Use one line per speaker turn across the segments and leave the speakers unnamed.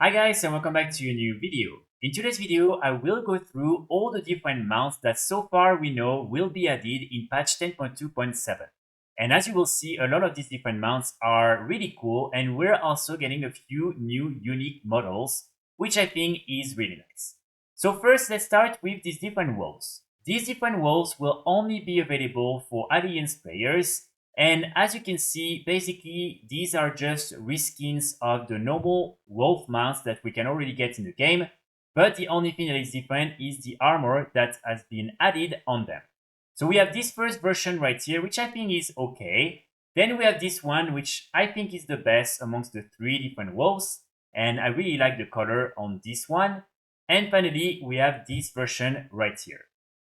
Hi guys and welcome back to a new video. In today's video, I will go through all the different mounts that so far we know will be added in patch 10.2.7. And as you will see, a lot of these different mounts are really cool, and we're also getting a few new unique models, which I think is really nice. So first, let's start with these different wolves. These different wolves will only be available for Alliance players. And as you can see, basically, these are just reskins of the normal wolf mounts that we can already get in the game. But the only thing that is different is the armor that has been added on them. So we have this first version right here, which I think is okay. Then we have this one, which I think is the best amongst the three different wolves. And I really like the color on this one. And finally, we have this version right here.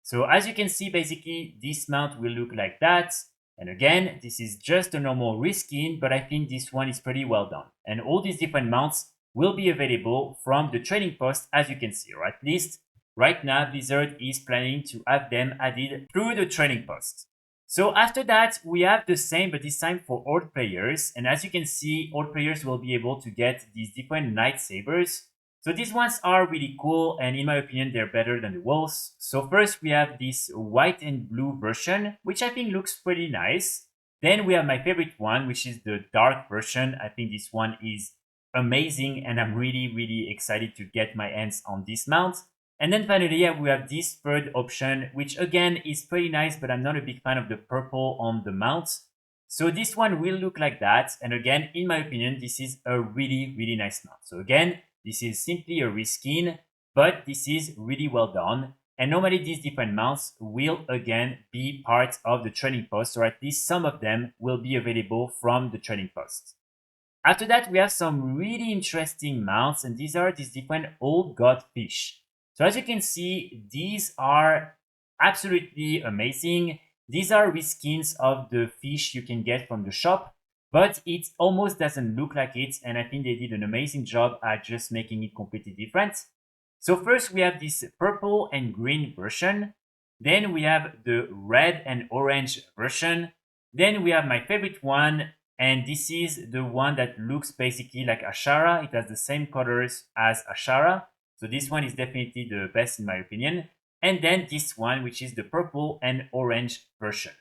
So as you can see, basically, this mount will look like that. And again, this is just a normal reskin, but I think this one is pretty well done. And all these different mounts will be available from the trading post, as you can see, or at least right now, Blizzard is planning to have them added through the trading post. So after that, we have the same, but this time for Horde players. And as you can see, Horde players will be able to get these different Nightsabers. So these ones are really cool, and in my opinion, they're better than the wolves. So first we have this white and blue version, which I think looks pretty nice. Then we have my favorite one, which is the dark version. I think this one is amazing, and I'm really excited to get my hands on this mount. And then finally, we have this third option, which again is pretty nice, but I'm not a big fan of the purple on the mount. So this one will look like that. And again, in my opinion, this is a really nice mount. So again, this is simply a reskin, but this is really well done. And normally these different mounts will again be part of the trading post, or at least some of them will be available from the trading post. After that, we have some really interesting mounts, and these are these different old god fish. So as you can see, these are absolutely amazing. These are reskins of the fish you can get from the shop, but it almost doesn't look like it, and I think they did an amazing job at just making it completely different. So first we have this purple and green version, then we have the red and orange version, then we have my favorite one, and this is the one that looks basically like Ashara. It has the same colors as Ashara, so this one is definitely the best in my opinion. And then this one, which is the purple and orange version.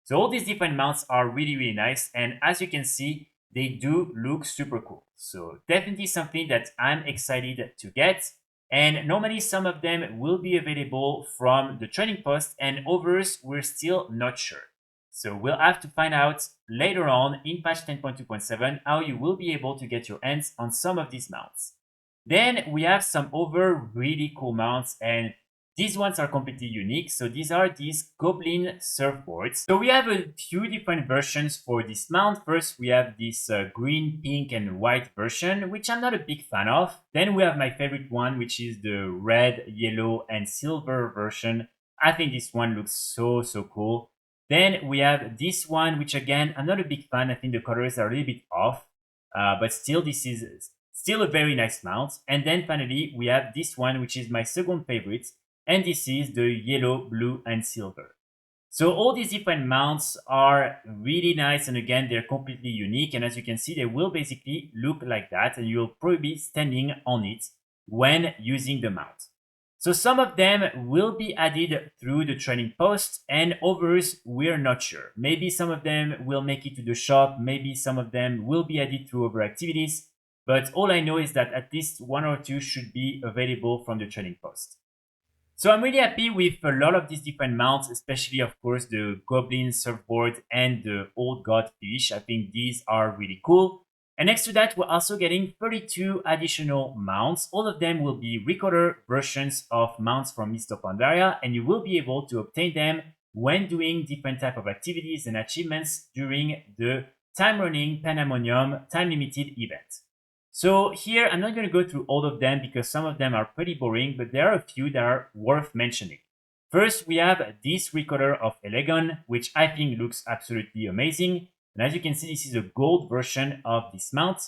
So all these different mounts are really nice, and as you can see, they do look super cool. So definitely something that I'm excited to get. And normally some of them will be available from the trading post, and others we're still not sure. So we'll have to find out later on in patch 10.2.7 how you will be able to get your hands on some of these mounts. Then we have some other really cool mounts, and these ones are completely unique. So these are these Goblin Surfboards. So we have a few different versions for this mount. First, we have this green, pink, and white version, which I'm not a big fan of. Then we have my favorite one, which is the red, yellow, and silver version. I think this one looks so cool. Then we have this one, which again, I'm not a big fan. I think the colors are a little bit off, but still, this is still a very nice mount. And then finally, we have this one, which is my second favorite. And this is the yellow, blue, and silver. So all these different mounts are really nice, and again, they're completely unique. And as you can see, they will basically look like that, and you'll probably be standing on it when using the mount. So some of them will be added through the trading post, and others we're not sure. Maybe some of them will make it to the shop, maybe some of them will be added through other activities, but all I know is that at least one or two should be available from the trading post. So I'm really happy with a lot of these different mounts, especially of course the Goblin Surfboard and the Old God Fish. I think these are really cool. And next to that, we're also getting 32 additional mounts. All of them will be recorder versions of mounts from Mist of Pandaria, and you will be able to obtain them when doing different type of activities and achievements during the time-running Pandamonium time-limited event. So here, I'm not going to go through all of them because some of them are pretty boring, but there are a few that are worth mentioning. First, we have this recorder of Elegon, which I think looks absolutely amazing. And as you can see, this is a gold version of this mount.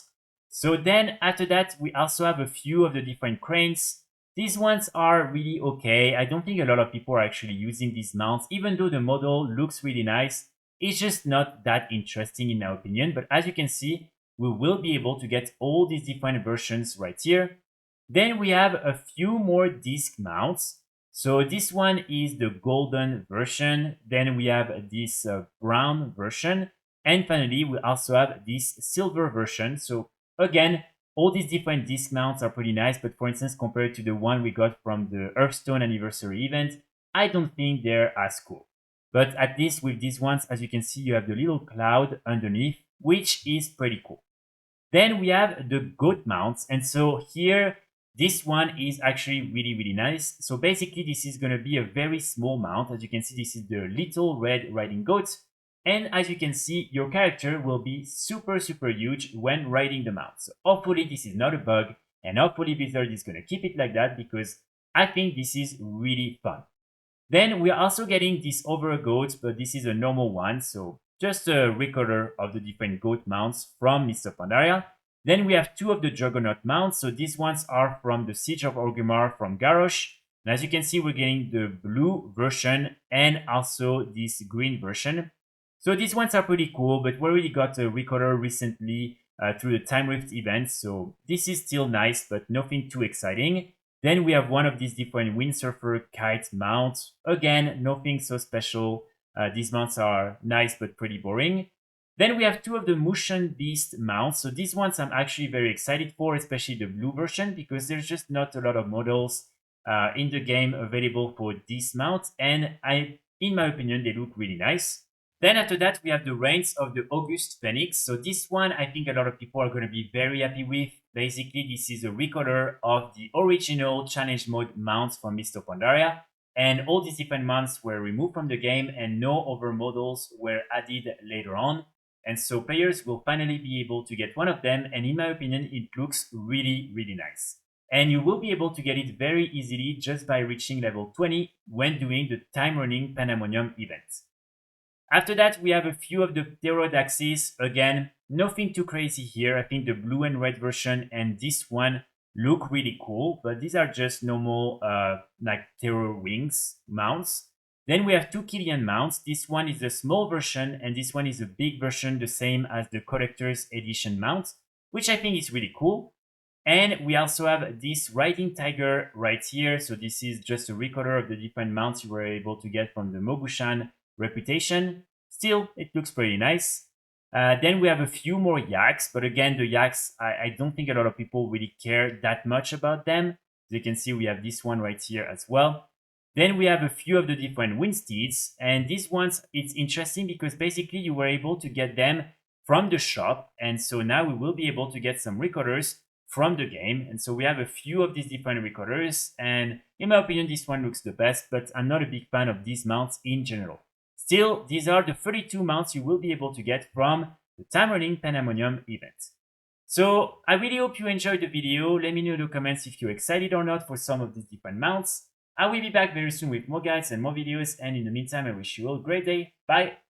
So then after that, we also have a few of the different cranes. These ones are really okay. I don't think a lot of people are actually using these mounts, even though the model looks really nice. It's just not that interesting in my opinion. But as you can see, we will be able to get all these different versions right here. Then we have a few more disc mounts. So this one is the golden version. Then we have this brown version. And finally, we also have this silver version. So again, all these different disc mounts are pretty nice. But for instance, compared to the one we got from the Hearthstone anniversary event, I don't think they're as cool. But at least with these ones, as you can see, you have the little cloud underneath, which is pretty cool. Then we have the goat mounts. And so here, this one is actually really, really nice. So basically, this is going to be a very small mount. As you can see, this is the little red riding goat. And as you can see, your character will be super, super huge when riding the mount. So hopefully this is not a bug. And hopefully Blizzard is going to keep it like that because I think this is really fun. Then we are also getting this other goat, but this is a normal one. So just a recolor of the different goat mounts from Mr. Pandaria. Then we have two of the Juggernaut mounts. So these ones are from the Siege of Orgrimmar from Garrosh. And as you can see, we're getting the blue version and also this green version. So these ones are pretty cool, but we already got a recolor recently through the Time Rift event. So this is still nice, but nothing too exciting. Then we have one of these different Windsurfer kite mounts. Again, nothing so special. These mounts are nice, but pretty boring. Then we have two of the Motion Beast mounts. So these ones I'm actually very excited for, especially the blue version, because there's just not a lot of models in the game available for this mount. And in my opinion, they look really nice. Then after that, we have the Reins of the August Phoenix. So this one, I think a lot of people are going to be very happy with. Basically, this is a recolor of the original challenge mode mounts from Mr. Pandaria. And all these different mounts were removed from the game and no other models were added later on. And so players will finally be able to get one of them. And in my opinion, it looks really, really nice. And you will be able to get it very easily just by reaching level 20 when doing the time running Pandamonium event. After that, we have a few of the pterodaxes. Again, nothing too crazy here. I think the blue and red version and this one look really cool, but these are just normal like terror wings mounts. Then we have two Killian mounts. This one is a small version and this one is a big version, the same as the collector's edition mount, which I think is really cool. And we also have this riding tiger right here. So this is just a recolor of the different mounts you were able to get from the Mogushan reputation. Still, it looks pretty nice. Then we have a few more yaks, but again, the yaks, I don't think a lot of people really care that much about them. As you can see, we have this one right here as well. Then we have a few of the different wind steeds, and these ones, it's interesting because basically you were able to get them from the shop, and so now we will be able to get some recolors from the game. And so we have a few of these different recolors, and in my opinion, this one looks the best, but I'm not a big fan of these mounts in general. Still, these are the 32 mounts you will be able to get from the time running Pandamonium event. So I really hope you enjoyed the video. Let me know in the comments if you're excited or not for some of these different mounts. I will be back very soon with more guides and more videos, and in the meantime, I wish you all a great day. Bye!